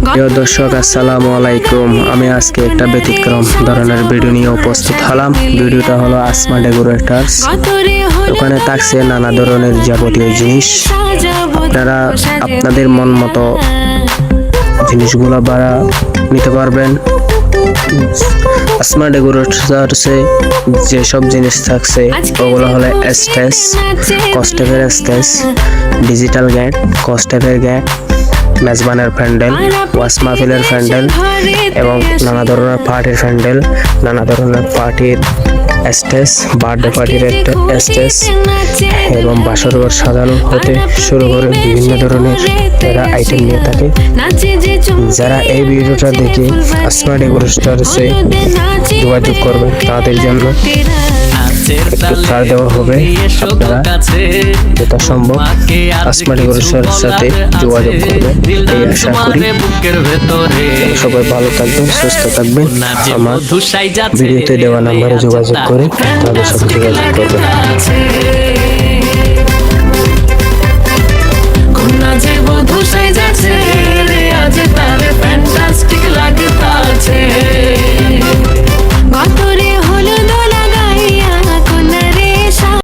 প্রিয় দর্শক আসসালামু আলাইকুম। আমি আজকে একটা ব্যতিক্রম ধরনের ভিডিও নিয়ে উপস্থিত হলাম। ভিডিওটা হলো আসমা ডেকোরেটরস। ওখানে থাকছে নানা ধরনের যাবতীয় জিনিস। আপনারা আপনাদের মন মতো জিনিসগুলো ভাড়া নিতে পারবেন। আসমা ডেকোরেটরসে যেসব জিনিস থাকছে ওগুলো হলো স্টেজ, কস্টেপের স্টেজ, ডিজিটাল গেট, কস্টেপের গেট, মেজবানের প্যান্ডেল, ওয়াশ মাহফিলের প্যান্ডেল এবং নানা ধরনের পার্টির প্যান্ডেল, নানা ধরনের পার্টির স্টেজ, বার্থডে পার্টির একটা স্টেজ এবং বাসরঘর সাজানো হতে শুরু করে বিভিন্ন ধরনের এরা আইটেম নিয়ে থাকে। যারা এই ভিডিওটা দেখে আসমা ডেকোরেটরসে যোগাযোগ করবে তাদের জন্য একটু ছাড় দেওয়া হবে। আপনারা যথা সম্ভব আসমা ডেকোরেটরসের সাথে যোগাযোগ করবেন এই আশা করি। সবাই ভালো থাকবেন, সুস্থ থাকবেন। আমার ভিডিওতে দেওয়া নাম্বারে যোগাযোগ করে তাদের সাথে যোগাযোগ করবেন।